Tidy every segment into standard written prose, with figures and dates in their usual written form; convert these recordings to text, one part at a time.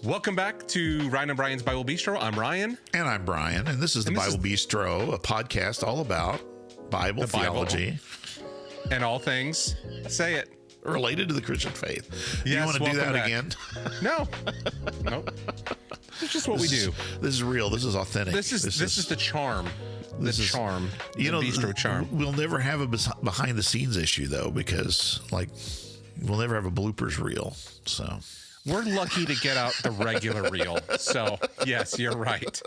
Welcome back to Ryan and Brian's Bible Bistro. I'm Ryan. And I'm Brian. And this is the Bible Bistro, a podcast all about Bible theology. And all things, say it, related to the Christian faith. Yes, you want to do that back. again? No. Nope. It's just what we do. This is real. This is authentic. This is the charm. The charm. The bistro charm. We'll never have a behind the scenes issue, though, because, we'll never have a bloopers reel. So we're lucky to get out the regular reel. So, yes, you're right.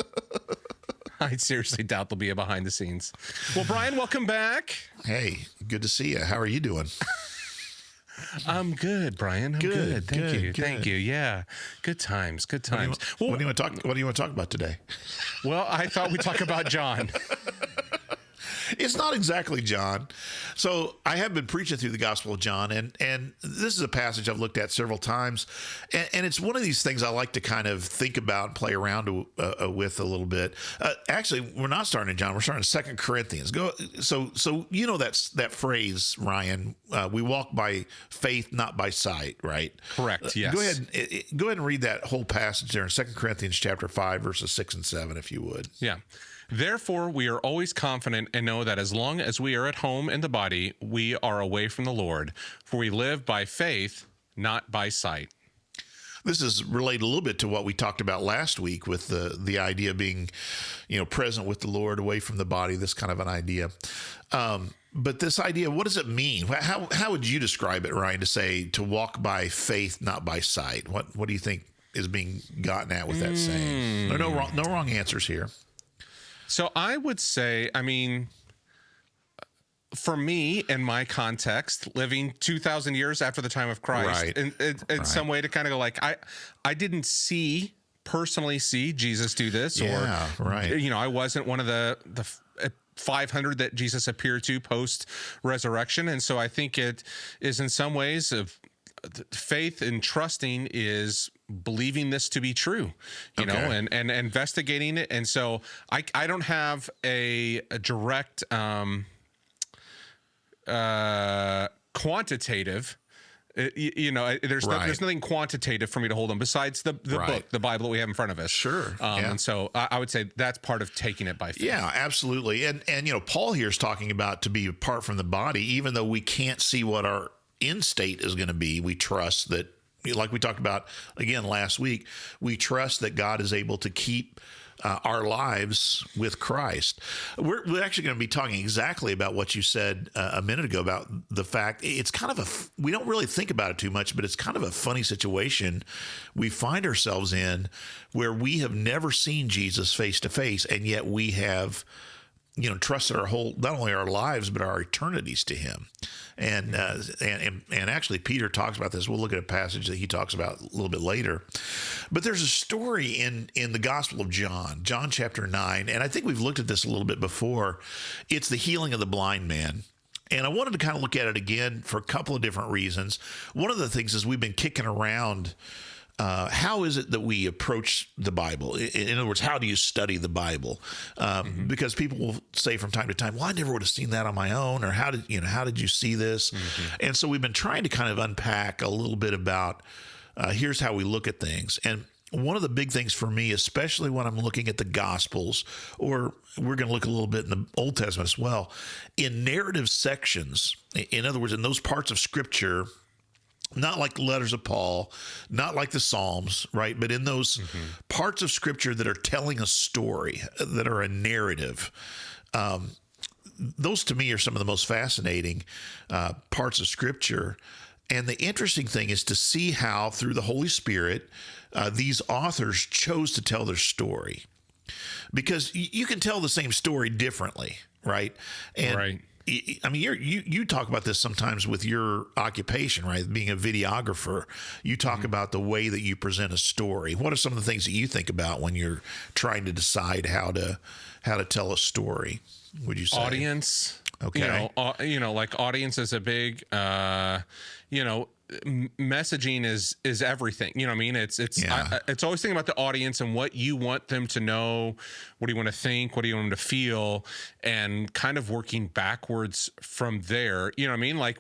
I seriously doubt there'll be a behind the scenes. Well, Brian, welcome back. Hey, good to see you. How are you doing? I'm good, Brian. I'm good. Thank you. Yeah. Good times. What do you want to talk about today? Well, I thought we'd talk about John. It's not exactly John. So I have been preaching through the Gospel of John, and this is a passage I've looked at several times, and it's one of these things I like to kind of think about and play around with a little bit. Actually, we're not starting in John. We're starting in 2 Corinthians. So you know that phrase, Ryan, we walk by faith, not by sight, right? Correct, yes. Go ahead and read that whole passage there in 2 Corinthians chapter 5, verses 6 and 7, if you would. Yeah. Therefore, we are always confident and know that as long as we are at home in the body, we are away from the Lord. For we live by faith, not by sight. This is related a little bit to what we talked about last week with the idea of being, present with the Lord, away from the body, this kind of an idea. But this idea, what does it mean? How would you describe it, Ryan, to walk by faith, not by sight? What do you think is being gotten at with that saying? No wrong answers here. So I would say, for me, in my context, living 2,000 years after the time of Christ, in some way to kind of go I didn't personally see Jesus do this, I wasn't one of the 500 that Jesus appeared to post resurrection, and so I think it is in some ways of faith and trusting is believing this to be true, know, and investigating it. And so I don't have a direct quantitative, there's nothing quantitative for me to hold on besides the book, the Bible that we have in front of us. Sure. And so I would say that's part of taking it by faith. Yeah, absolutely. And Paul here is talking about to be apart from the body, even though we can't see what our end state is going to be. We trust that, like we talked about again last week, we trust that God is able to keep our lives with Christ. We're actually going to be talking exactly about what you said a minute ago about the fact it's kind of we don't really think about it too much, but it's kind of a funny situation we find ourselves in where we have never seen Jesus face to face, and yet we have trusted our whole, not only our lives, but our eternities to him. And actually Peter talks about this. We'll look at a passage that he talks about a little bit later. But there's a story in the Gospel of John chapter 9. And I think we've looked at this a little bit before. It's the healing of the blind man. And I wanted to kind of look at it again for a couple of different reasons. One of the things is we've been kicking around how is it that we approach the Bible? In other words, how do you study the Bible? Because people will say from time to time, well, I never would have seen that on my own, or how did you see this? And so we've been trying to kind of unpack a little bit about here's how we look at things. And one of the big things for me, especially when I'm looking at the Gospels, or we're going to look a little bit in the Old Testament as well, in narrative sections, in other words, in those parts of Scripture, not like the letters of Paul, not like the Psalms, right? But in those parts of Scripture that are telling a story, that are a narrative, those to me are some of the most fascinating parts of Scripture. And the interesting thing is to see how, through the Holy Spirit, these authors chose to tell their story. Because you can tell the same story differently, right? And you talk about this sometimes with your occupation, right? Being a videographer, you talk about the way that you present a story. What are some of the things that you think about when you're trying to decide how to tell a story? Would you say audience? Okay, like audience is a big, messaging is everything. You know what I mean? It's always thinking about the audience and what you want them to know, what do you want to think, what do you want them to feel, and kind of working backwards from there. You know what I mean? Like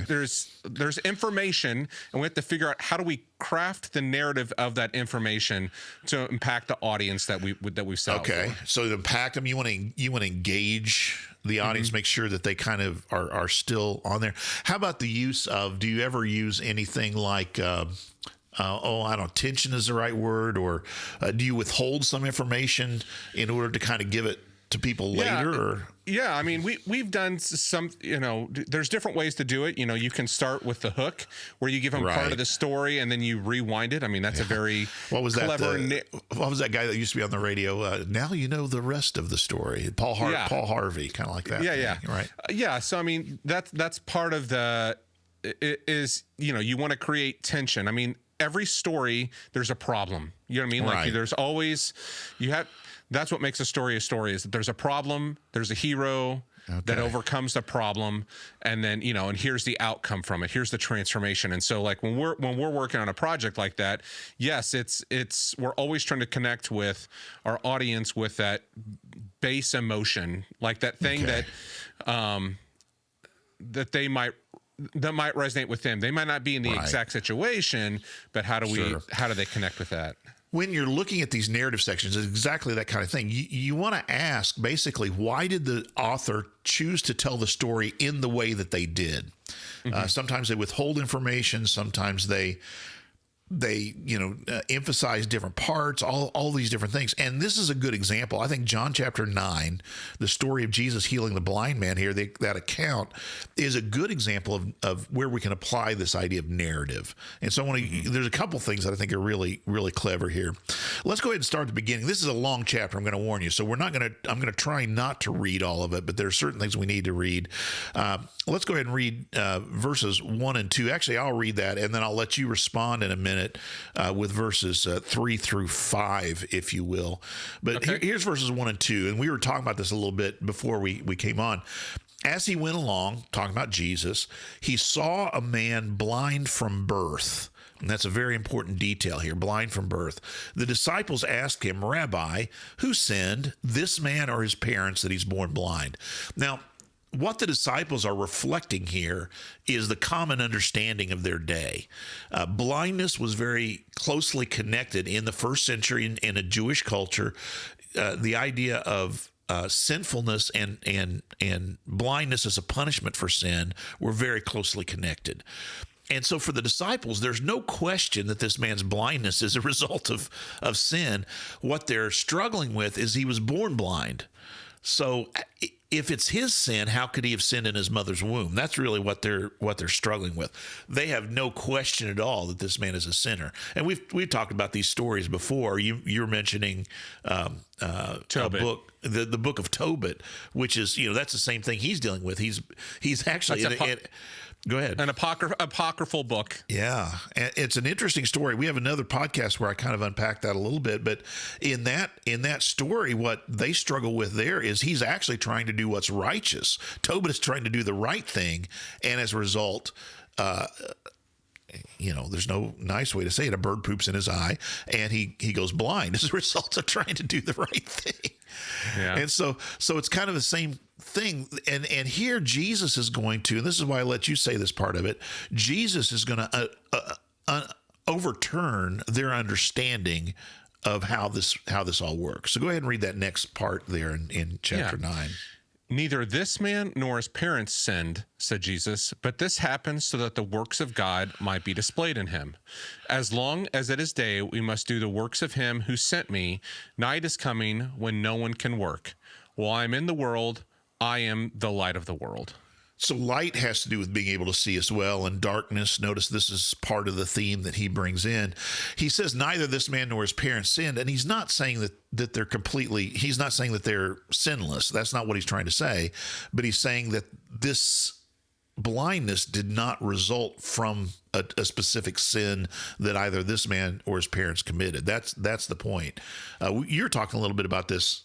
there's information, and we have to figure out how do we craft the narrative of that information to impact the audience that we set out for. So to impact them, you want to engage the audience, make sure that they kind of are still on there. How about the use of? Do you ever use anything like? I don't know, tension is the right word, or do you withhold some information in order to kind of give it to people later? Yeah, I mean, we've done some, there's different ways to do it. You can start with the hook where you give them part of the story and then you rewind it. I mean, that's a very clever. What was that guy that used to be on the radio? Now you know the rest of the story. Paul Harvey, kind of like that. Yeah. Right. Yeah. So, I mean, that's part of you want to create tension. I mean, every story, there's a problem. You know what I mean? Like there's always, that's what makes a story is that there's a problem, there's a hero that overcomes the problem, and then, and here's the outcome from it. Here's the transformation. And so like when we're working on a project like that, yes, we're always trying to connect with our audience with that base emotion, like that thing that might resonate with them. They might not be in the exact situation, but how do they connect with that? When you're looking at these narrative sections, it's exactly that kind of thing. You want to ask, basically, why did the author choose to tell the story in the way that they did? Sometimes they withhold information. Sometimes they emphasize different parts, all these different things. And this is a good example. I think John chapter 9, the story of Jesus healing the blind man here, that account is a good example of where we can apply this idea of narrative. And so there's a couple things that I think are really, really clever here. Let's go ahead and start at the beginning. This is a long chapter, I'm going to warn you. So I'm going to try not to read all of it, but there are certain things we need to read. Let's go ahead and read verses 1 and 2. Actually, I'll read that, and then I'll let you respond in a minute with verses 3 through 5, if you will. But here's verses 1 and 2, and we were talking about this a little bit before we came on. As he went along, talking about Jesus, he saw a man blind from birth. And that's a very important detail here, blind from birth. The disciples asked him, Rabbi, who sinned, this man or his parents, that he's born blind? Now, what the disciples are reflecting here is the common understanding of their day. Blindness was very closely connected in the first century in a Jewish culture. The idea of sinfulness and blindness as a punishment for sin were very closely connected. And so for the disciples, there's no question that this man's blindness is a result of sin. What they're struggling with is he was born blind. So if it's his sin, how could he have sinned in his mother's womb? That's really what they're struggling with. They have no question at all that this man is a sinner. And we've talked about these stories before. You're mentioning a book, the book of Tobit, which is that's the same thing he's dealing with. He's actually go ahead. An apocryphal book. Yeah. It's an interesting story. We have another podcast where I kind of unpack that a little bit, but in that story, what they struggle with there is he's actually trying to do what's righteous. Tobit is trying to do the right thing. And as a result, there's no nice way to say it. A bird poops in his eye and he goes blind as a result of trying to do the right thing. Yeah. And so it's kind of the same thing. And here Jesus is going to, and this is why I let you say this part of it, Jesus is going to overturn their understanding of how this all works. So go ahead and read that next part there in chapter 9. Neither this man nor his parents sinned, said Jesus, but this happened so that the works of God might be displayed in him. As long as it is day, we must do the works of him who sent me. Night is coming when no one can work. While I am in the world, I am the light of the world. So light has to do with being able to see as well, and darkness. Notice this is part of the theme that he brings in. He says neither this man nor his parents sinned, and he's not saying that they're he's not saying that they're sinless. That's not what he's trying to say, but he's saying that this blindness did not result from a specific sin that either this man or his parents committed. That's the point. You're talking a little bit about this.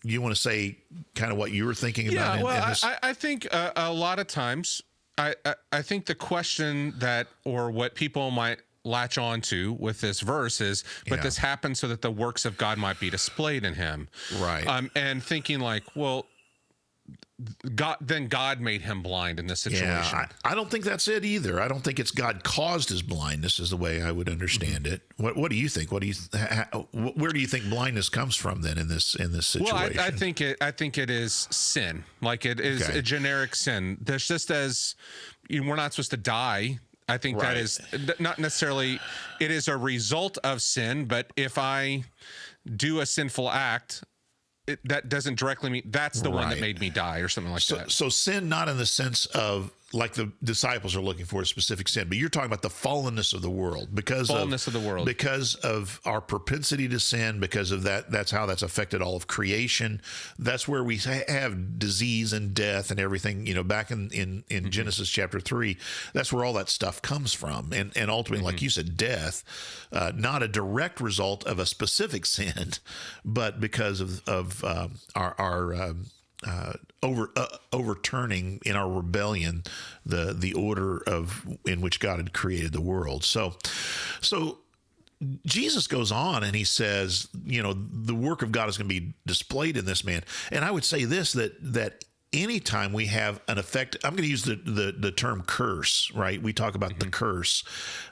You want to say kind of what you were thinking about? Yeah, well, I think a lot of times, I think the question or what people might latch on to with this verse is, but this happened so that the works of God might be displayed in him. Right. And thinking like, well, God made him blind in this situation. Yeah, I don't think that's it either. I don't think it's God caused his blindness is the way I would understand it. What do you think? Where do you think blindness comes from then in this situation? Well, I think it is sin. Like it is a generic sin. There's just as we're not supposed to die. I think that is not necessarily, it is a result of sin, but if I do a sinful act, that doesn't directly mean that's the one that made me die or something like that. So sin, not in the sense of like the disciples are looking for a specific sin, but you're talking about the fallenness of the world because of our propensity to sin, because of that. That's how that's affected all of creation. That's where we have disease and death and everything, back in Genesis chapter 3, that's where all that stuff comes from. And ultimately, like you said, death, not a direct result of a specific sin, but because of our overturning in our rebellion the order in which God had created the world. So Jesus goes on and he says, the work of God is going to be displayed in this man. And I would say this, that anytime we have an effect, I'm going to use the term curse, right? We talk about the curse.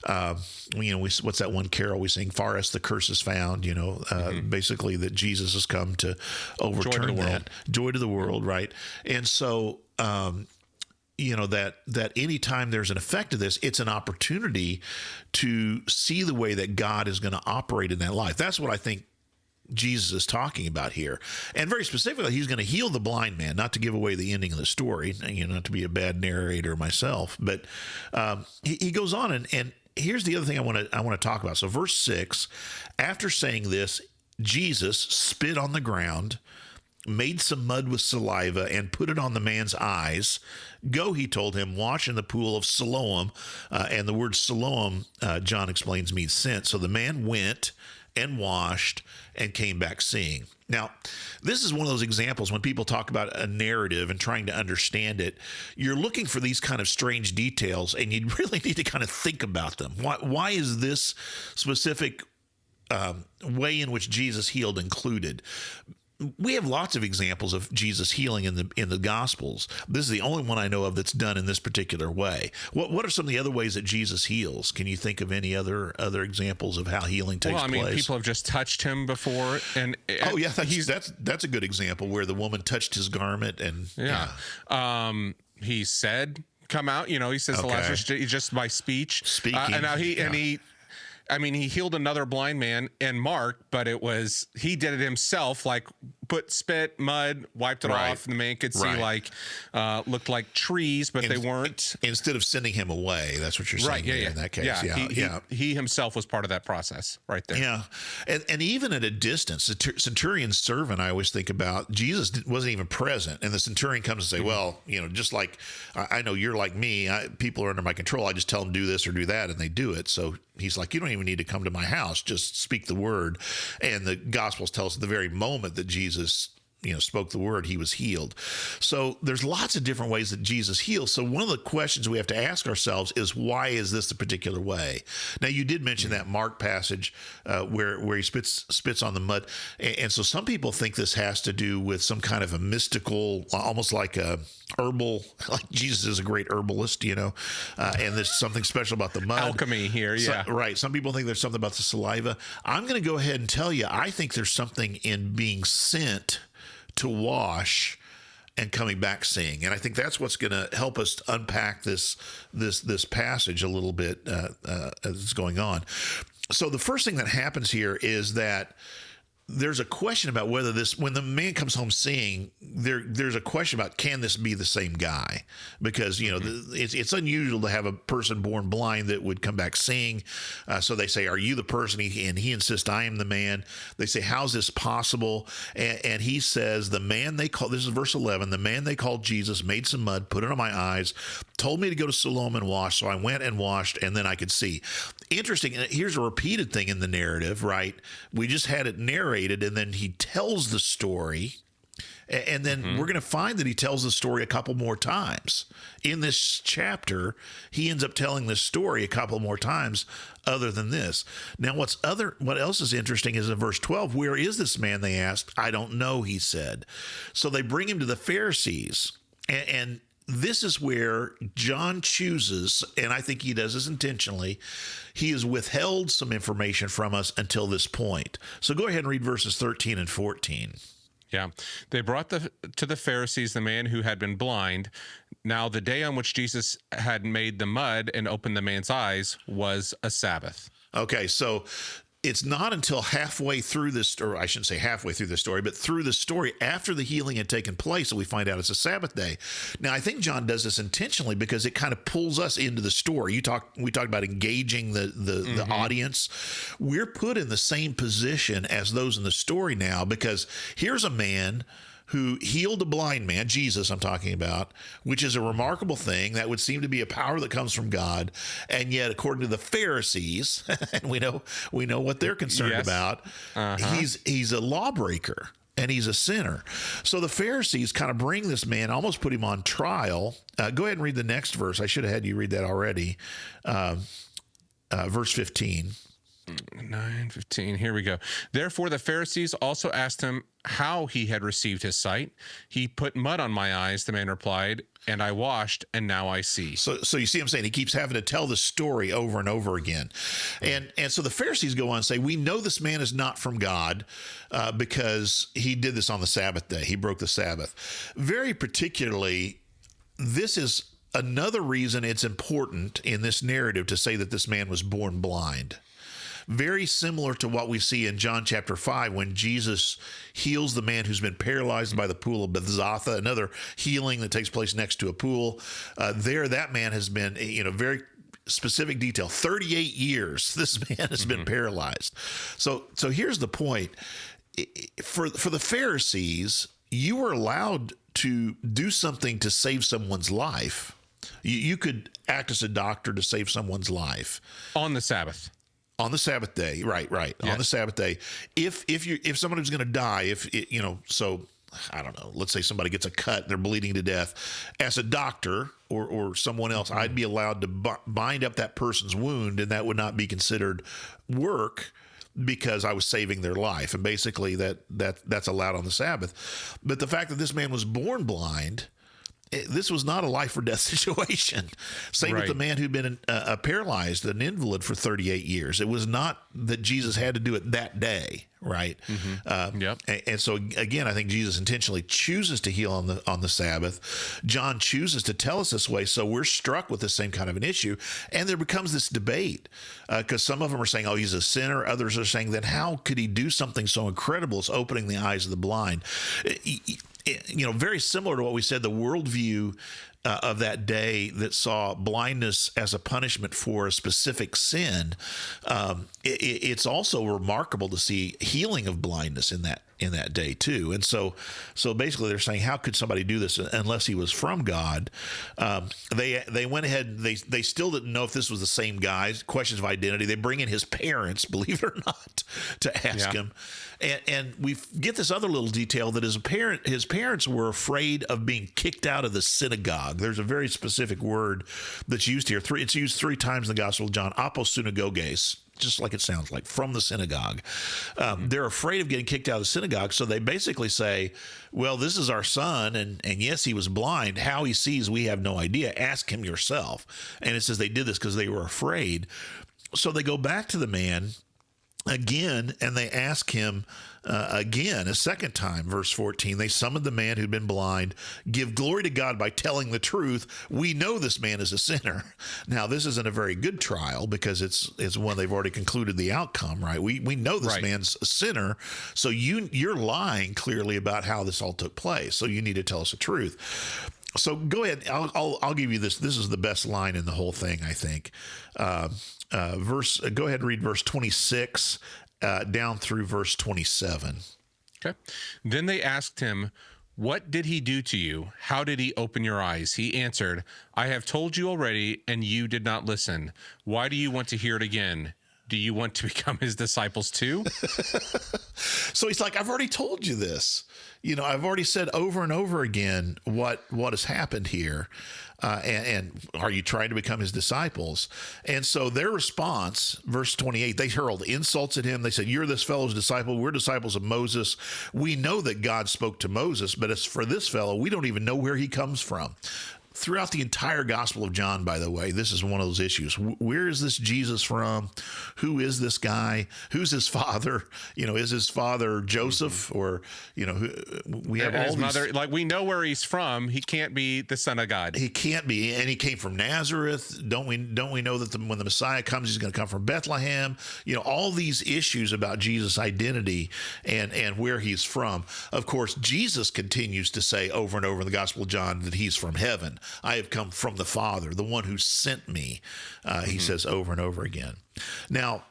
What's that one carol we sing? Far as the curse is found, basically that Jesus has come to overturn that. Joy to the world, right? And so, that anytime there's an effect of this, it's an opportunity to see the way that God is going to operate in that life. That's what I think Jesus is talking about here. And very specifically, he's going to heal the blind man, not to give away the ending of the story, not to be a bad narrator myself, but he goes on and here's the other thing I want to talk about. So verse 6, after saying this, Jesus spit on the ground, made some mud with saliva and put it on the man's eyes. Go, he told him, wash in the pool of Siloam. And the word Siloam, John explains, means sent. So the man went and washed and came back seeing. Now, this is one of those examples when people talk about a narrative and trying to understand it, you're looking for these kind of strange details and you really need to kind of think about them. Why is this specific way in which Jesus healed included? We have lots of examples of Jesus healing in the Gospels. This is the only one I know of that's done in this particular way. What are some of the other ways that Jesus heals? Can you think of any other examples of how healing takes place? Well, people have just touched him before, and oh yeah, that's a good example where the woman touched his garment, and he said, "Come out." He says to Lazarus just by speaking, and now he healed another blind man in Mark, but he did it himself, like put spit, mud, wiped it off, and the man could see looked like trees, but they weren't. Instead of sending him away, that's what you're saying in that case. He himself was part of that process right there. Yeah. And even at a distance, the centurion's servant, I always think about, Jesus wasn't even present. And the centurion comes and say, well, just like, I know you're like me, people are under my control. I just tell them do this or do that, and they do it. So he's like, you don't even need to come to my house. Just speak the word. And the Gospels tell us at the very moment that Jesus, spoke the word, he was healed. So there's lots of different ways that Jesus heals. So one of the questions we have to ask ourselves is, why is this the particular way? Now, you did mention that Mark passage where he spits on the mud. And so some people think this has to do with some kind of a mystical, almost like a herbal, like Jesus is a great herbalist, and there's something special about the mud. Alchemy here, yeah. Right. Some people think there's something about the saliva. I'm going to go ahead and tell you, I think there's something in being sent to wash and coming back seeing. And I think that's what's going to help us unpack this passage a little bit as it's going on. So the first thing that happens here is that there's a question about whether when the man comes home seeing, there's a question about, can this be the same guy? Because, it's unusual to have a person born blind that would come back seeing. So they say, are you the person? And he insists, I am the man. They say, how's this possible? And he says, this is verse 11, the man they called Jesus made some mud, put it on my eyes, told me to go to Siloam and wash. So I went and washed, and then I could see. Interesting. Here's a repeated thing in the narrative, right? We just had it narrated, and then he tells the story, And then we're going to find that he tells the story a couple more times. In this chapter, he ends up telling this story a couple more times other than this. Now, what else is interesting is in verse 12, where is this man, they asked. I don't know, he said. So they bring him to the Pharisees, and this is where John chooses, and I think he does this intentionally, he has withheld some information from us until this point. So go ahead and read verses 13 and 14. Yeah. They brought to the Pharisees the man who had been blind. Now, the day on which Jesus had made the mud and opened the man's eyes was a Sabbath. Okay, so it's not until halfway through this, or I shouldn't say halfway through the story, but through the story after the healing had taken place that we find out it's a Sabbath day. Now, I think John does this intentionally because it kind of pulls us into the story. We talked about engaging the audience. We're put in the same position as those in the story now, because here's a man who healed a blind man, Jesus I'm talking about, which is a remarkable thing. That would seem to be a power that comes from God. And yet, according to the Pharisees, and we know what they're concerned about, he's a lawbreaker and he's a sinner. So the Pharisees kind of bring this man, almost put him on trial. Go ahead and read the next verse. I should have had you read that already. Verse 15. 9:15. Here we go. Therefore, the Pharisees also asked him how he had received his sight. He put mud on my eyes, the man replied, and I washed, and now I see. So you see what I'm saying? He keeps having to tell the story over and over again. And so the Pharisees go on and say, we know this man is not from God because he did this on the Sabbath day. He broke the Sabbath. Very particularly, this is another reason it's important in this narrative to say that this man was born blind. Very similar to what we see in John chapter 5 when Jesus heals the man who's been paralyzed by the pool of Bethesda, another healing that takes place next to a pool. That man has been, very specific detail, 38 years this man has been paralyzed. So here's the point. For the Pharisees, you were allowed to do something to save someone's life. You could act as a doctor to save someone's life. On the Sabbath. On the Sabbath day, right. Yes. On the Sabbath day, if somebody was going to die, so I don't know, let's say somebody gets a cut, they're bleeding to death, as a doctor or someone else, I'd be allowed to bind up that person's wound, and that would not be considered work because I was saving their life, and basically that's allowed on the Sabbath. But the fact that this man was born blind, this was not a life or death situation. Same with the man who'd been paralyzed, an invalid for 38 years. It was not that Jesus had to do it that day, right? And so again, I think Jesus intentionally chooses to heal on the Sabbath. John chooses to tell us this way, so we're struck with the same kind of an issue. And there becomes this debate because some of them are saying, "Oh, he's a sinner." Others are saying, "Then how could he do something so incredible as opening the eyes of the blind?" Very similar to what we said, the worldview of that day that saw blindness as a punishment for a specific sin. It's also remarkable to see healing of blindness in that day too. And so basically they're saying, how could somebody do this unless he was from God? They went ahead, they still didn't know if this was the same guy. Questions of identity. They bring in his parents, believe it or not, to ask him. And we get this other little detail that his parents were afraid of being kicked out of the synagogue. There's a very specific word that's used here. It's used 3 times in the Gospel of John, aposynagoges, just like it sounds like, from the synagogue. They're afraid of getting kicked out of the synagogue, so they basically say, well, this is our son, and yes, he was blind. How he sees, we have no idea. Ask him yourself. And it says they did this because they were afraid. So they go back to the man again, and they ask him again, a second time, verse 14, they summoned the man who'd been blind, give glory to God by telling the truth. We know this man is a sinner. Now, this isn't a very good trial because it's one they've already concluded the outcome, right? We know this man's a sinner, so you're lying clearly about how this all took place, so you need to tell us the truth. So go ahead. I'll give you this. This is the best line in the whole thing, I think. Go ahead and read verse 26 down through verse 27. Okay. Then they asked him, "What did he do to you? How did he open your eyes?" He answered, "I have told you already, and you did not listen. Why do you want to hear it again? do you want to become his disciples too? So he's like, I've already told you this. I've already said over and over again what has happened here. And are you trying to become his disciples? And so their response, verse 28, they hurled insults at him. They said, you're this fellow's disciple. We're disciples of Moses. We know that God spoke to Moses, but as for this fellow, we don't even know where he comes from. Throughout the entire Gospel of John, by the way, this is one of those issues. Where is this Jesus from? Who is this guy? Who's his father? Is his father Joseph? Or, we have all his these... mother. Like, we know where he's from. He can't be the Son of God. He can't be. And he came from Nazareth. Don't we know that when the Messiah comes, he's going to come from Bethlehem? All these issues about Jesus' identity and where he's from. Of course, Jesus continues to say over and over in the Gospel of John that he's from heaven. I have come from the Father, the one who sent me, he says over and over again. Now,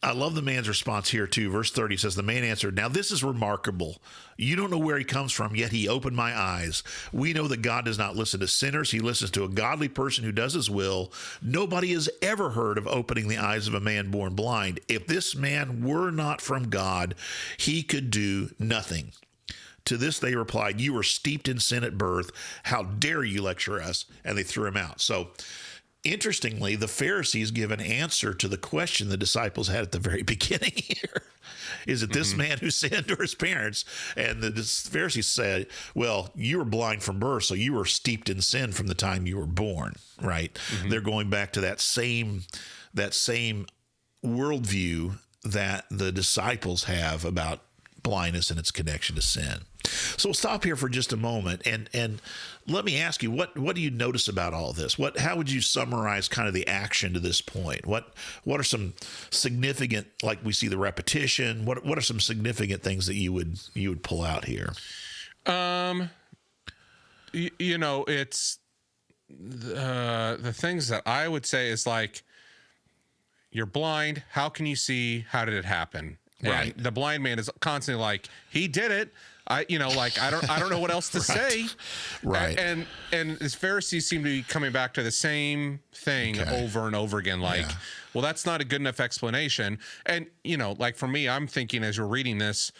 I love the man's response here too. Verse 30 says, the man answered, now this is remarkable. You don't know where he comes from, yet he opened my eyes. We know that God does not listen to sinners. He listens to a godly person who does his will. Nobody has ever heard of opening the eyes of a man born blind. If this man were not from God, he could do nothing. To this they replied, you were steeped in sin at birth. How dare you lecture us? And they threw him out. So interestingly, the Pharisees give an answer to the question the disciples had at the very beginning here. Is it this man who sinned or his parents? And the Pharisees said, well, you were blind from birth, so you were steeped in sin from the time you were born, right? They're going back to that same worldview that the disciples have about blindness and its connection to sin. So we'll stop here for just a moment and let me ask you, what do you notice about all this? How would you summarize kind of the action to this point? What are some significant, like we see the repetition, what are some significant things that you would pull out here? It's the things that I would say is like, you're blind, how can you see? How did it happen? Right. And the blind man is constantly like, he did it. I don't know what else to say. Right. And the Pharisees seem to be coming back to the same thing over and over again. Like, well, that's not a good enough explanation. And, like for me, I'm thinking as you're reading this,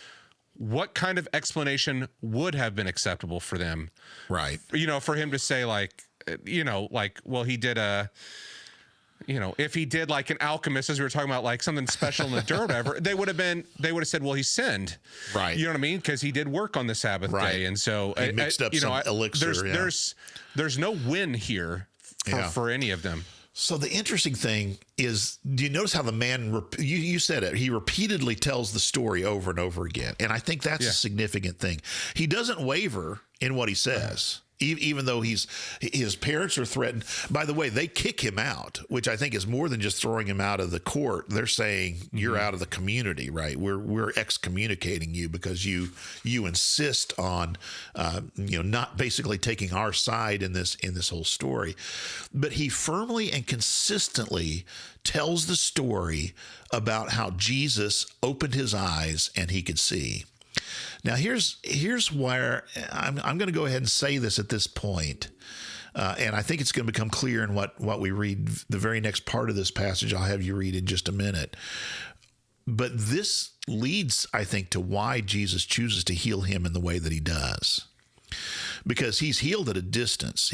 what kind of explanation would have been acceptable for them? Right. For him to say well, he did if he did like an alchemist, as we were talking about, like something special in the dirt, or whatever, they would have said, well, he sinned. Right. You know what I mean? Because he did work on the Sabbath day. And so he mixed up some elixir. There's no win here for any of them. So the interesting thing is, do you notice how the man, you said it, he repeatedly tells the story over and over again. And I think that's a significant thing. He doesn't waver in what he says. Even though his parents are threatened. By the way, they kick him out, which I think is more than just throwing him out of the court. They're saying you're out of the community, right? We're excommunicating you because you insist on not basically taking our side in this whole story. But he firmly and consistently tells the story about how Jesus opened his eyes and he could see. Now, here's where I'm going to go ahead and say this at this point, and I think it's going to become clear in what we read. The very next part of this passage I'll have you read in just a minute. But this leads, I think, to why Jesus chooses to heal him in the way that he does. Because he's healed at a distance.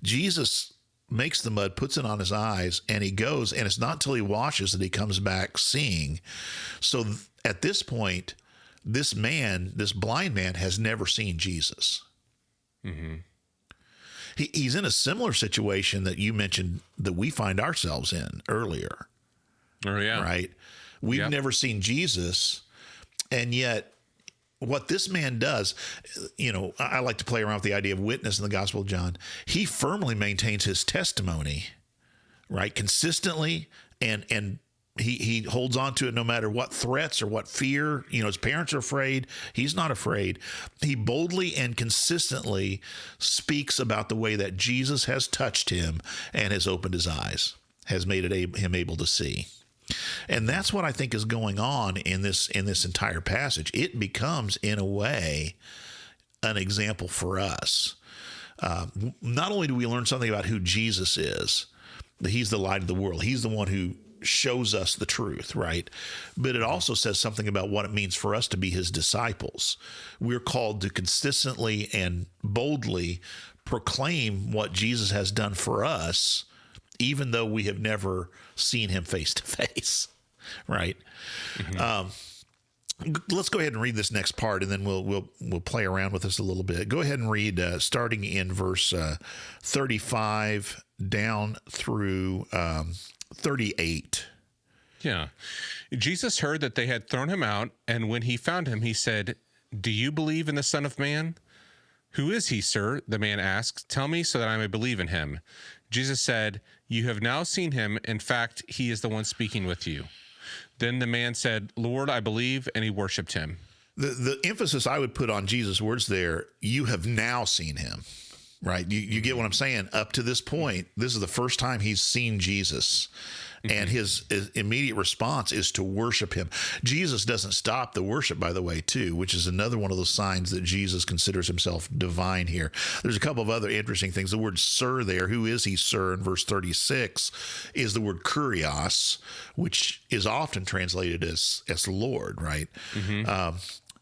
Jesus makes the mud, puts it on his eyes, and he goes, and it's not until he washes that he comes back seeing. So at this point, this blind man has never seen Jesus. He's in a similar situation that you mentioned that we find ourselves in earlier. Oh, yeah. Right? We've never seen Jesus, and yet what this man does, I like to play around with the idea of witness in the Gospel of John. He firmly maintains his testimony, right? Consistently, and he holds on to it no matter what threats or what fear. His parents are afraid. He's not afraid. He boldly and consistently speaks about the way that Jesus has touched him and has opened his eyes, has made him able to see. And that's what I think is going on in this entire passage. It becomes, in a way, an example for us. Not only do we learn something about who Jesus is, that he's the light of the world. He's the one who shows us the truth, right? But it also says something about what it means for us to be his disciples. We're called to consistently and boldly proclaim what Jesus has done for us, even though we have never seen him face to face, right? Let's go ahead and read this next part, and then we'll play around with this a little bit. Go ahead and read starting in verse 35 down through 38. Yeah. Jesus heard that they had thrown him out, and when he found him, he said, "Do you believe in the Son of Man?" "Who is he, sir?" the man asked. "Tell me so that I may believe in him." Jesus said, "You have now seen him. In fact, he is the one speaking with you." Then the man said, "Lord, I believe," and he worshiped him. The emphasis I would put on Jesus' words there, you have now seen him, right? You get what I'm saying? Up to this point, this is the first time he's seen Jesus. And his immediate response is to worship him. Jesus doesn't stop the worship, by the way, too, which is another one of those signs that Jesus considers himself divine here. There's a couple of other interesting things. The word sir there, who is he, sir, in verse 36, is the word kurios, which is often translated as Lord, right?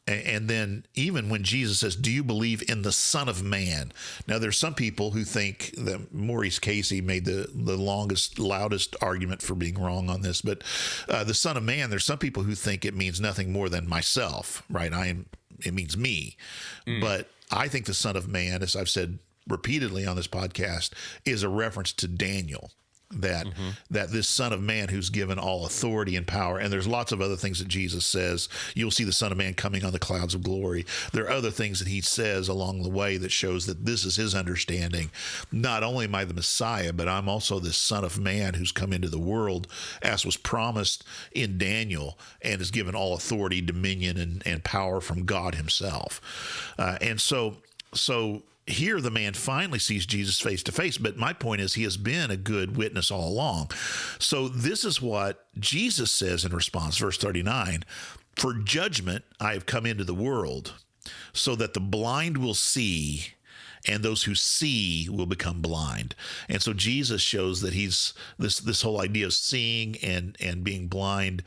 And then even when Jesus says, "Do you believe in the Son of Man?" Now, there's some people who think that Maurice Casey made the longest, loudest argument for being wrong on this. But the Son of Man, there's some people who think it means nothing more than myself, right? It means me. But I think the Son of Man, as I've said repeatedly on this podcast, is a reference to Daniel. That this Son of Man who's given all authority and power. And there's lots of other things that Jesus says. You'll see the Son of Man coming on the clouds of glory. There are other things that he says along the way that shows that this is his understanding. Not only am I the Messiah, but I'm also this Son of Man who's come into the world, as was promised in Daniel, and is given all authority, dominion, and power from God himself. And so here the man finally sees Jesus face to face, but my point is he has been a good witness all along. So this is what Jesus says in response, verse 39, "For judgment I have come into the world, so that the blind will see, and those who see will become blind." And so Jesus shows that he's this whole idea of seeing and being blind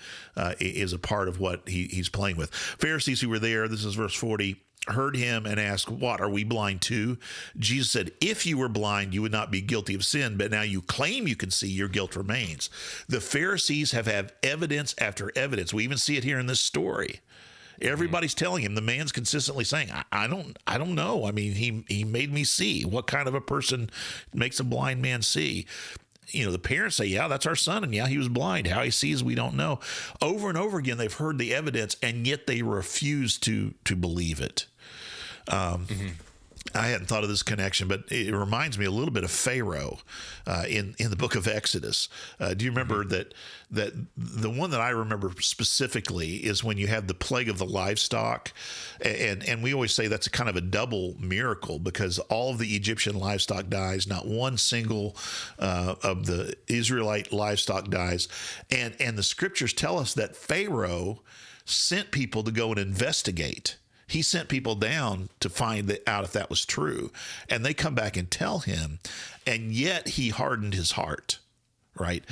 is a part of what he's playing with. Pharisees who were there, this is verse 40, heard him and asked, "What, are we blind too?" Jesus said, "If you were blind, you would not be guilty of sin, but now you claim you can see, your guilt remains." The Pharisees have had evidence after evidence. We even see it here in this story. Everybody's telling him, the man's consistently saying, I don't know. I mean, he made me see. What kind of a person makes a blind man see? You know, the parents say, "Yeah, that's our son. And yeah, he was blind. How he sees, we don't know." Over and over again, they've heard the evidence, and yet they refuse to believe it. I hadn't thought of this connection, but it reminds me a little bit of Pharaoh in the book of Exodus. Do you remember that the one that I remember specifically is when you have the plague of the livestock, and we always say that's a kind of a double miracle, because all of the Egyptian livestock dies, not one single of the Israelite livestock dies, and the scriptures tell us that Pharaoh sent people to go and investigate. He sent people down to find out if that was true. And they come back and tell him. And yet he hardened his heart, right?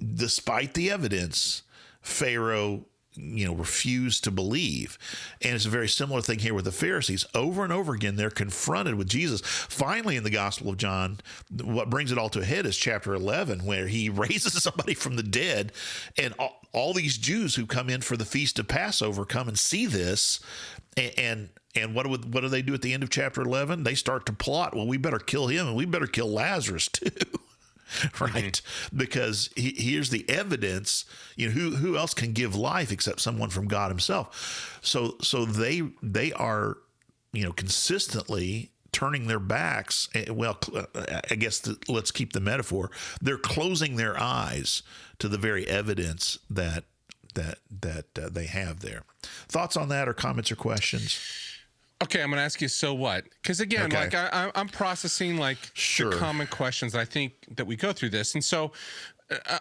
Despite the evidence, Pharaoh, refused to believe. And it's a very similar thing here with the Pharisees. Over and over again, they're confronted with Jesus. Finally, in the Gospel of John, what brings it all to a head is chapter 11, where he raises somebody from the dead. And all these Jews who come in for the feast of Passover come and see this. And what do they do at the end of chapter 11? They start to plot, well, we better kill him and we better kill Lazarus too. Right, because here's the evidence. Who else can give life except someone from God Himself? So they are, consistently turning their backs. Well, I guess let's keep the metaphor. They're closing their eyes to the very evidence that they have there. Thoughts on that, or comments or questions? Okay, I'm going to ask you, so what? Because again, Okay. I'm processing Sure. the common questions. I think that we go through this. And so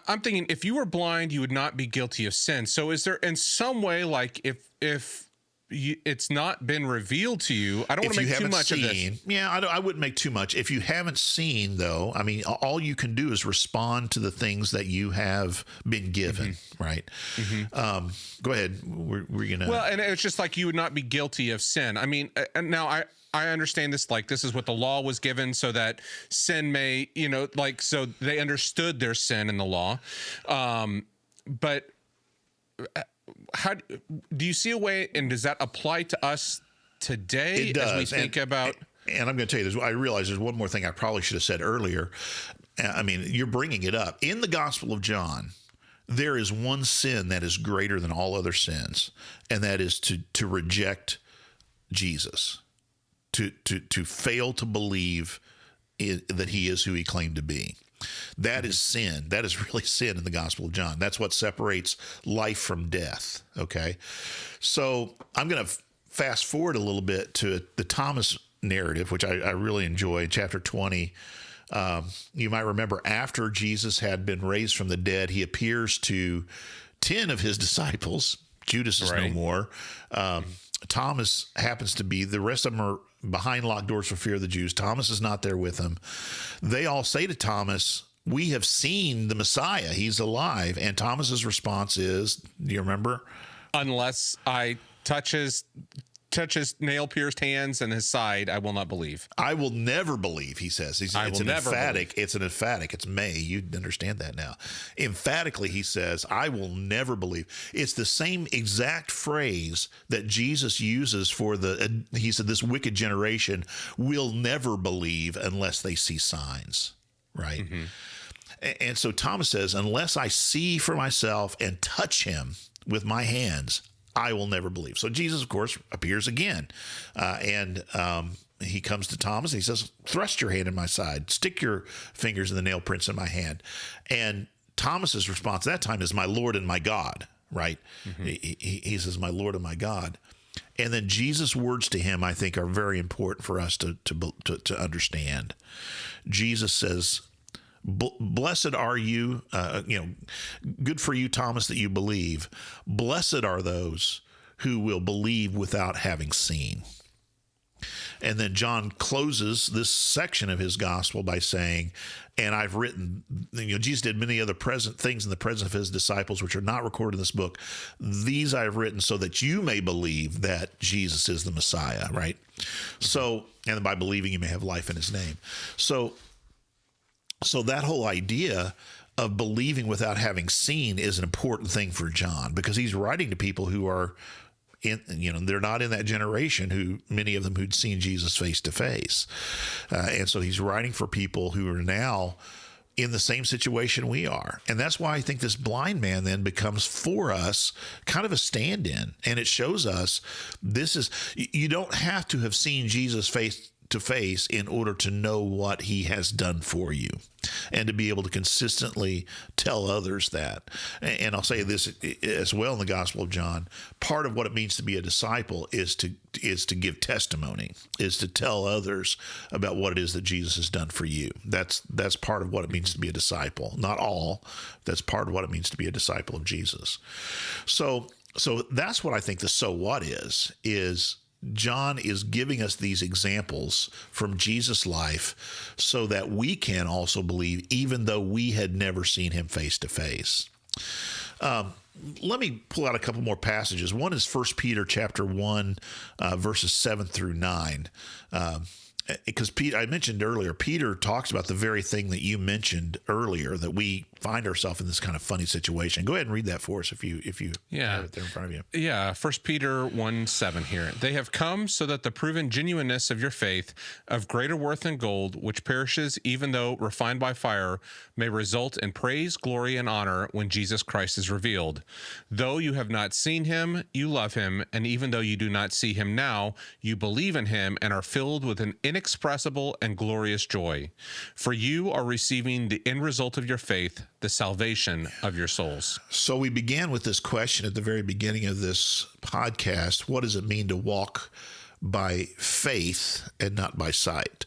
I'm thinking, if you were blind, you would not be guilty of sin. So is there in some way, if it's not been revealed to you. I don't want to make too much of this. Yeah, I wouldn't make too much. If you haven't seen, though, I mean, all you can do is respond to the things that you have been given, right? Go ahead. We're gonna. Well, and it's just like you would not be guilty of sin. I mean, and now I understand this, like this is what the law was given so that sin may, like, so they understood their sin in the law. But how do you see a way, and does that apply to us today? It does. As we think about. And I'm going to tell you, I realize there's one more thing I probably should have said earlier. I mean, you're bringing it up. In the Gospel of John, there is one sin that is greater than all other sins, and that is to reject Jesus, to fail to believe that he is who he claimed to be. That is sin. That is really sin in the Gospel of John. That's what separates life from death. Okay. So I'm going to fast forward a little bit to the Thomas narrative, which I really enjoy. In chapter 20, you might remember after Jesus had been raised from the dead, he appears to 10 of his disciples. Judas is no more. Thomas happens to be, the rest of them are behind locked doors for fear of the Jews. Thomas is not there with them. They all say to Thomas, "We have seen the Messiah. He's alive." And Thomas's response is, do you remember? "Unless I touch his nail-pierced hands and his side, I will not believe." I will never believe, he says. It's an emphatic. It's may. You understand that now. Emphatically, he says, "I will never believe." It's the same exact phrase that Jesus uses for he said, "This wicked generation will never believe unless they see signs," right? And so Thomas says, "Unless I see for myself and touch him with my hands, I will never believe." So Jesus, of course, appears again. And he comes to Thomas and he says, "Thrust your hand in my side. Stick your fingers in the nail prints in my hand." And Thomas's response at that time is, "My Lord and my God," right? He says, "My Lord and my God." And then Jesus' words to him, I think, are very important for us to understand. Jesus says, "Blessed are you, good for you, Thomas, that you believe. Blessed are those who will believe without having seen." And then John closes this section of his gospel by saying, "And I've written," Jesus did many other things in the presence of his disciples, which are not recorded in this book. "These I have written so that you may believe that Jesus is the Messiah," right? So, and by believing you may have life in his name. So that whole idea of believing without having seen is an important thing for John, because he's writing to people who are they're not in that generation, many of them who'd seen Jesus face to face. And so he's writing for people who are now in the same situation we are. And that's why I think this blind man then becomes for us kind of a stand-in. And it shows us you don't have to have seen Jesus face to face in order to know what he has done for you and to be able to consistently tell others that. And I'll say this as well in the Gospel of John. Part of what it means to be a disciple is to give testimony, is to tell others about what it is that Jesus has done for you. That's part of what it means to be a disciple. Not all. That's part of what it means to be a disciple of Jesus. So that's what I think the so what is John is giving us these examples from Jesus' life so that we can also believe, even though we had never seen him face to face. Let me pull out a couple more passages. One is 1 Peter chapter 1, verses 7 through 9. Because I mentioned earlier, Peter talks about the very thing that you mentioned earlier, that we find ourselves in this kind of funny situation. Go ahead and read that for us if you have it there in front of you. Yeah, 1 Peter 1:7 here. "They have come so that the proven genuineness of your faith, of greater worth than gold, which perishes even though refined by fire, may result in praise, glory, and honor when Jesus Christ is revealed. Though you have not seen him, you love him, and even though you do not see him now, you believe in him and are filled with an inexpressible and glorious joy. For you are receiving the end result of your faith, the salvation of your souls." So we began with this question at the very beginning of this podcast: what does it mean to walk by faith and not by sight?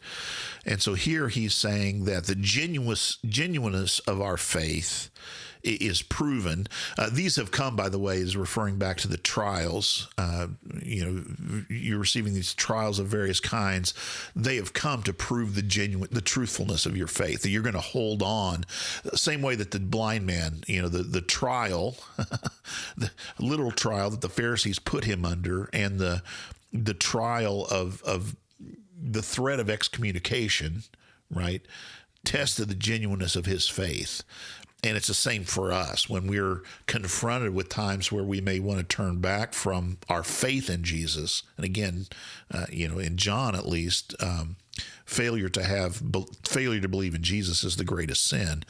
And so here he's saying that the genuineness of our faith is proven. These have come, by the way, is referring back to the trials. You're receiving these trials of various kinds. They have come to prove the truthfulness of your faith, that you're going to hold on. Same way that the blind man, the trial, the literal trial that the Pharisees put him under, and the trial of the threat of excommunication, right, tested the genuineness of his faith. And it's the same for us when we're confronted with times where we may want to turn back from our faith in Jesus. And again, in John at least, failure to believe in Jesus is the greatest sin.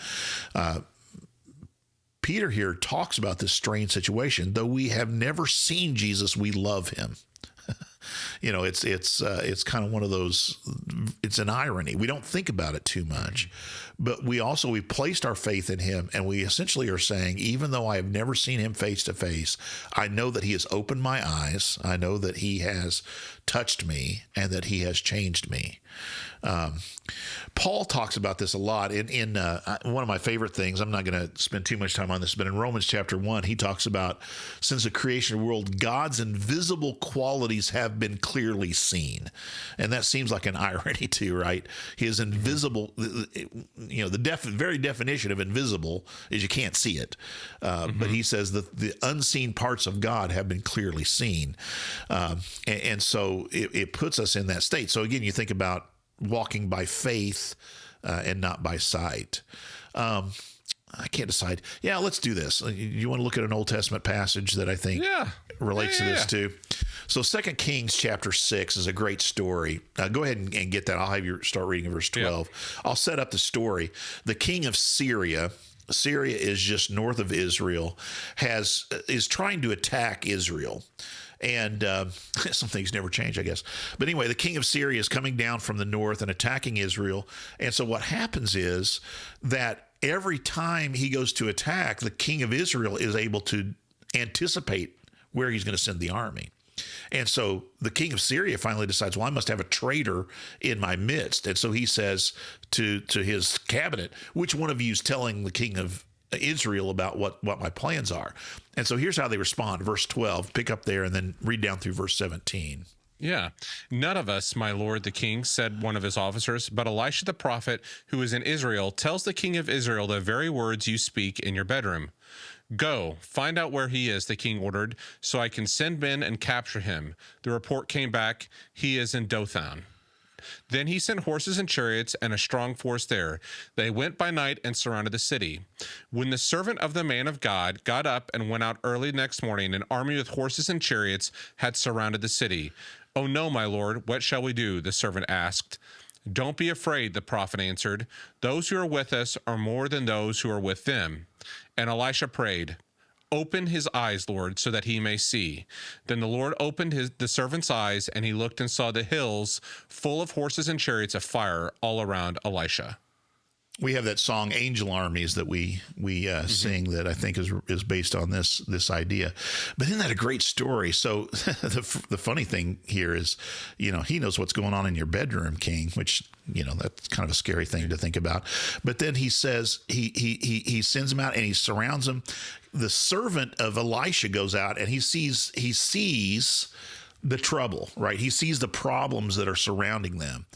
Peter here talks about this strange situation. Though we have never seen Jesus, we love him. It's kind of one of those, it's an irony. We don't think about it too much, but we placed our faith in him, and we essentially are saying, even though I have never seen him face to face, I know that he has opened my eyes. I know that he has touched me and that he has changed me. Paul talks about this a lot in one of my favorite things. I'm not going to spend too much time on this, but in Romans chapter 1, he talks about, since the creation of the world, God's invisible qualities have been clearly seen. And that seems like an irony too, right? His invisible, the very definition of invisible is you can't see it. But he says that the unseen parts of God have been clearly seen. And so it puts us in that state. So again, you think about walking by faith and not by sight. I can't decide. Yeah, let's do this. You want to look at an Old Testament passage that I think relates to this too? So 2 Kings chapter 6 is a great story. Go ahead and get that. I'll have you start reading in verse 12. Yeah. I'll set up the story. The king of Syria is just north of Israel, is trying to attack Israel. And some things never change, I guess. But anyway, the king of Syria is coming down from the north and attacking Israel. And so what happens is that every time he goes to attack, the king of Israel is able to anticipate where he's going to send the army. And so the king of Syria finally decides, well, I must have a traitor in my midst. And so he says to his cabinet, which one of you is telling the king of Israel about what my plans are? And so here's how they respond. Verse 12, pick up there and then read down through verse 17. Yeah. None of us, my lord the king, said one of his officers, but Elisha the prophet, who is in Israel, tells the king of Israel the very words you speak in your bedroom. Go, find out where he is, the king ordered, so I can send men and capture him. The report came back, he is in Dothan. Then he sent horses and chariots and a strong force there. They went by night and surrounded the city. When the servant of the man of God got up and went out early next morning, an army with horses and chariots had surrounded the city. Oh no, my lord, what shall we do? The servant asked. Don't be afraid, the prophet answered. Those who are with us are more than those who are with them. And Elisha prayed, open his eyes, Lord, so that he may see. Then the Lord opened the servant's eyes, and he looked and saw the hills full of horses and chariots of fire all around Elisha. We have that song "Angel Armies" that we sing that I think is based on this idea. But isn't that a great story? So the funny thing here is, he knows what's going on in your bedroom, King, which that's kind of a scary thing to think about. But then he says he sends him out and he surrounds him. The servant of Elisha goes out and he sees the trouble, right? He sees the problems that are surrounding them,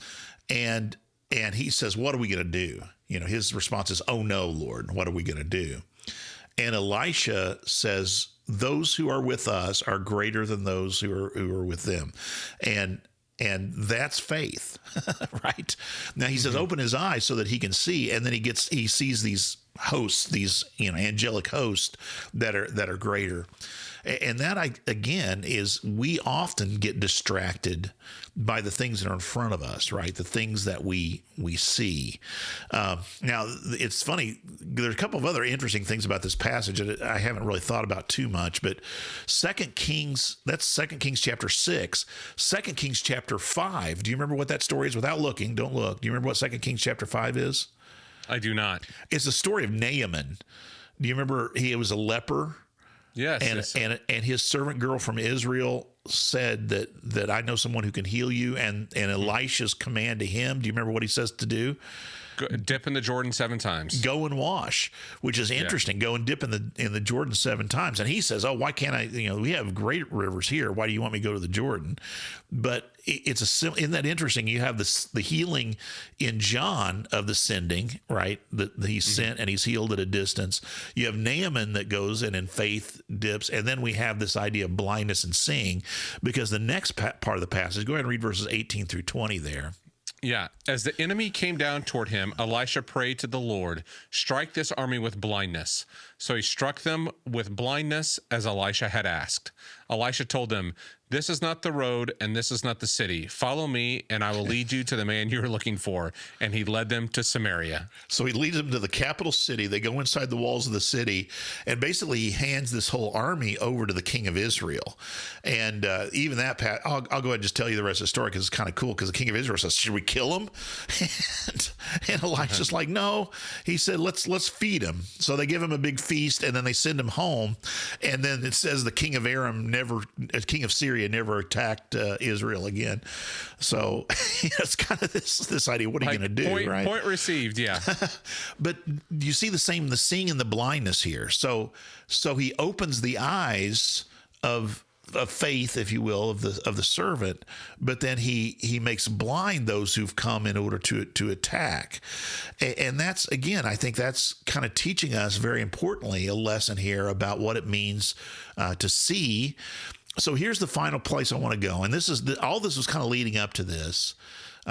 and he says, "What are we going to do?" His response is, "Oh no, Lord, what are we going to do?" And Elisha says, "Those who are with us are greater than those who are with them," and that's faith, right? Now he says, "Open his eyes so that he can see," and then he sees these hosts, these angelic hosts that are greater. And that, again, is we often get distracted by the things that are in front of us, right? The things that we see. Now, it's funny. There's a couple of other interesting things about this passage that I haven't really thought about too much, but 2 Kings chapter 6, 2 Kings chapter 5. Do you remember what that story is? Without looking, don't look. Do you remember what 2 Kings chapter 5 is? I do not. It's the story of Naaman. Do you remember he was a leper? Yes. And his servant girl from Israel said that I know someone who can heal you. And Elisha's command to him, do you remember what he says to do? Dip in the Jordan 7 times. Go and wash, which is interesting. Go and dip in the Jordan 7 times. And he says, "Oh, why can't I? We have great rivers here. Why do you want me to go to the Jordan?" But isn't that interesting? You have the healing in John of the sending, right? That he's sent and he's healed at a distance. You have Naaman that goes and in faith dips, and then we have this idea of blindness and seeing, because the next part of the passage. Go ahead and read verses 18 through 20 there. Yeah. As the enemy came down toward him, Elisha prayed to the Lord, "Strike this army with blindness." So he struck them with blindness as Elisha had asked. Elisha told them, "This is not the road and this is not the city. Follow me and I will lead you to the man you are looking for." And he led them to Samaria. So he leads them to the capital city. They go inside the walls of the city, and basically he hands this whole army over to the king of Israel. And even that, Pat, I'll go ahead and just tell you the rest of the story because it's kind of cool, because the king of Israel says, "Should we kill him?" and Elisha's like, "No." He said, let's feed him. So they give him a big feast, and then they send him home. And then it says the king of Syria never attacked Israel again. So it's kind of this idea. What are you going to do? Right? Point received. Yeah. But you see the seeing and the blindness here. So he opens the eyes of faith, if you will, of the servant, but then he makes blind those who've come in order to attack. And that's, again, I think that's kind of teaching us very importantly a lesson here about what it means to see. So here's the final place I want to go, and this is all this was kind of leading up to this.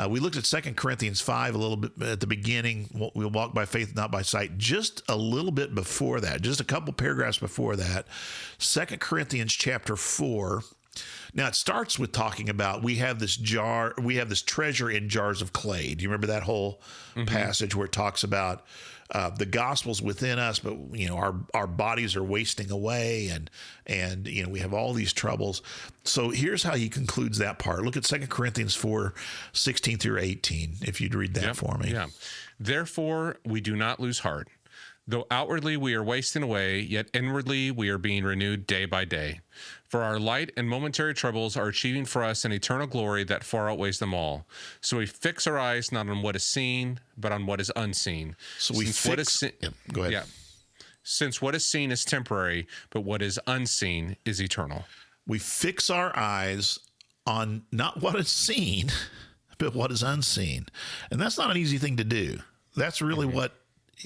We looked at 2 Corinthians 5 a little bit at the beginning. We'll walk by faith, not by sight. Just a little bit before that, just a couple paragraphs before that, 2 Corinthians chapter 4. Now it starts with talking about we have this treasure in jars of clay. Do you remember that whole passage where it talks about the gospel's within us, but our bodies are wasting away, and we have all these troubles. So here's how he concludes that part. Look at 2 Corinthians 4, 16 through 18, if you'd read that for me. Yeah. "Therefore we do not lose heart. Though outwardly we are wasting away, yet inwardly we are being renewed day by day. For our light and momentary troubles are achieving for us an eternal glory that far outweighs them all. So we fix our eyes not on what is seen, but on what is unseen." So go ahead. Yeah. "Since what is seen is temporary, but what is unseen is eternal." We fix our eyes on not what is seen, but what is unseen. And that's not an easy thing to do. That's really what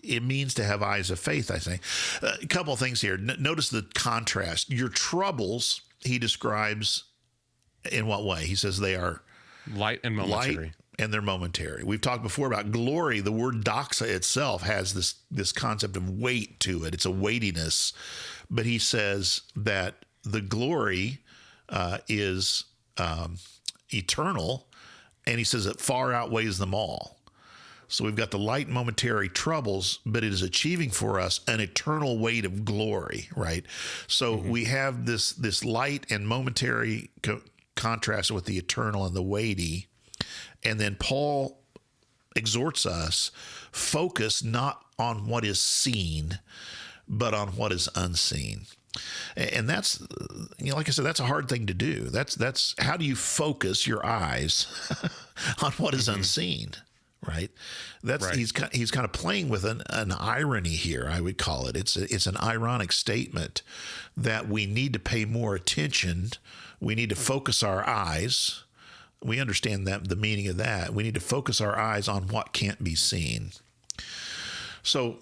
it means to have eyes of faith, I think. A couple of things here. Notice the contrast. Your troubles, he describes in what way? He says they are light and momentary. And they're momentary. We've talked before about glory. The word doxa itself has this concept of weight to it. It's a weightiness. But he says that the glory is eternal, and he says it far outweighs them all. So we've got the light momentary troubles, but it is achieving for us an eternal weight of glory, right? So we have this light and momentary contrast with the eternal and the weighty. And then Paul exhorts us, focus not on what is seen, but on what is unseen. And that's, like I said, that's a hard thing to do. That's how do you focus your eyes on what is unseen? Right. He's kind of playing with an irony here, I would call it. It's an ironic statement that we need to pay more attention. We need to focus our eyes. We understand that the meaning of that. We need to focus our eyes on what can't be seen. So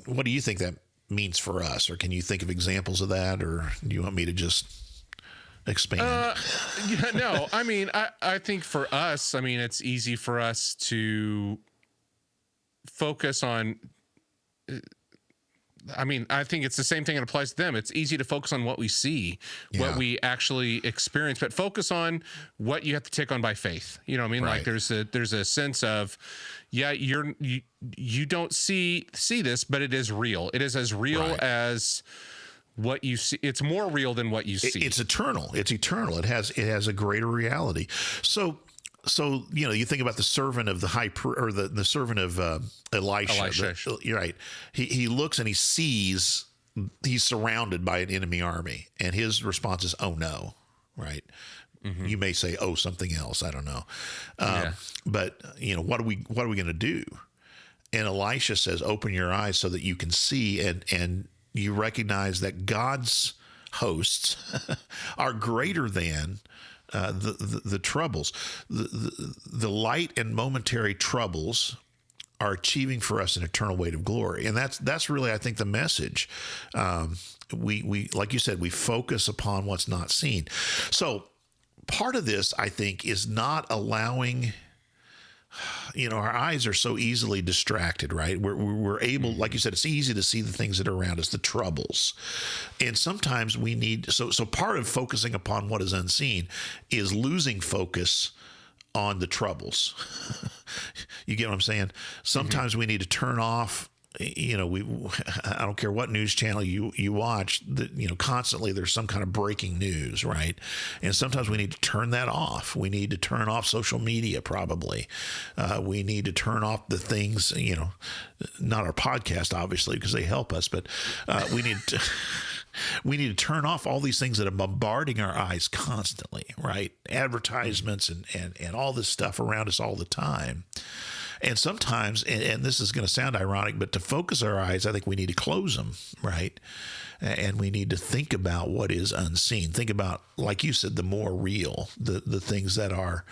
what do you think that means for us? Or can you think of examples of that? Or do you want me to just expand? No, I mean, I think for us, I mean, it's easy for us to focus on, I mean, I think it's the same thing that applies to them. It's easy to focus on what we see, what we actually experience, but focus on what you have to take on by faith. You know what I mean? Right. Like there's a sense of, you don't see this, but it is real. It is as real as what you see. It's more real than what you see. It's eternal. It's eternal. It has a greater reality. So you think about the servant of the the servant of Elisha. You're right. He looks and he sees he's surrounded by an enemy army, and his response is, "Oh no!" Right. You may say, oh, something else. I don't know. But what are we going to do? And Elisha says, open your eyes so that you can see, and you recognize that God's hosts are greater than the troubles. The light and momentary troubles are achieving for us an eternal weight of glory. And that's really, I think, the message. We like you said, we focus upon what's not seen. So part of this, I think, is not allowing, our eyes are so easily distracted, right? We're able, like you said, it's easy to see the things that are around us, the troubles. And sometimes we need, so part of focusing upon what is unseen is losing focus on the troubles. You get what I'm saying? Sometimes we need to turn off, I don't care what news channel you watch, constantly there's some kind of breaking news, right? And sometimes we need to turn that off. We need to turn off social media, probably. We need to turn off the things, not our podcast, obviously, because they help us, but we need to turn off all these things that are bombarding our eyes constantly, right? Advertisements and all this stuff around us all the time. And sometimes, and this is going to sound ironic, but to focus our eyes, I think we need to close them, right? And we need to think about what is unseen. Think about, like you said, the more real, the things that are,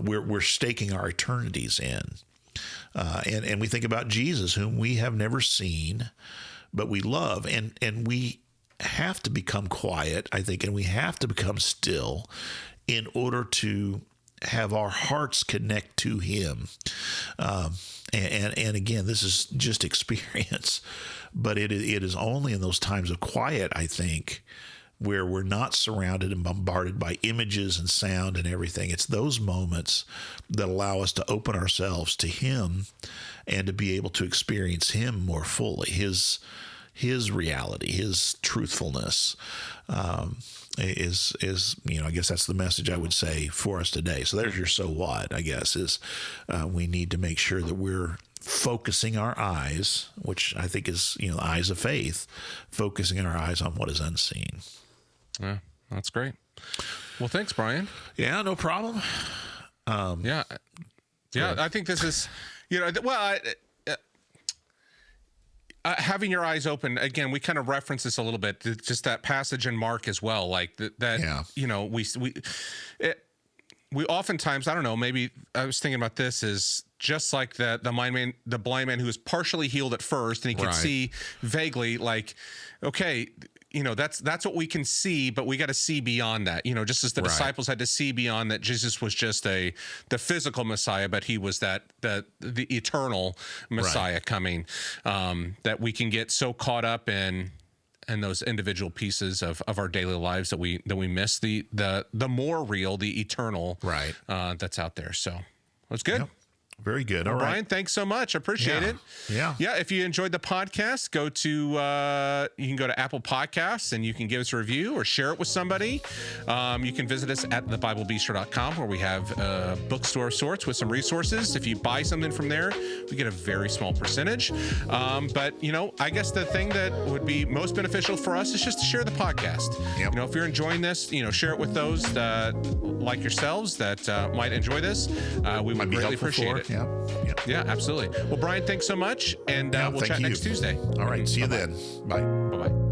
we're staking our eternities in. And we think about Jesus, whom we have never seen, but we love. And we have to become quiet, I think, and we have to become still in order to have our hearts connect to him. And again, this is just experience, but it is only in those times of quiet, I think, where we're not surrounded and bombarded by images and sound and everything. It's those moments that allow us to open ourselves to him and to be able to experience him more fully, his reality, his truthfulness. Is I guess that's the message I would say for us today. So there's your so what, I guess, is we need to make sure that we're focusing our eyes, which I think is, the eyes of faith, focusing our eyes on what is unseen. Yeah, that's great. Well, thanks, Brian. Yeah, no problem. Yeah, I think this is, having your eyes open, again, we kind of reference this a little bit, just that passage in Mark as well, like we oftentimes, I don't know, maybe I was thinking about this is just like the blind man who was partially healed at first, and he could see vaguely, like, okay, that's what we can see, but we got to see beyond that, just as the disciples had to see beyond that. Jesus was just the physical Messiah, but he was the eternal Messiah coming, that we can get so caught up in those individual pieces of our daily lives that we miss the more real, the eternal, that's out there. So that's good. Yep. Very good. All right, Brian, thanks so much. I appreciate it. Yeah. If you enjoyed the podcast, you can go to Apple Podcasts and you can give us a review or share it with somebody. You can visit us at thebiblebistro.com, where we have a bookstore of sorts with some resources. If you buy something from there, we get a very small percentage. But I guess the thing that would be most beneficial for us is just to share the podcast. Yep. If you're enjoying this, share it with those like yourselves that might enjoy this. We would greatly appreciate it. Yeah, absolutely. Well, Brian, thanks so much, and we'll chat next Tuesday. All right, see you then. Bye. Bye-bye.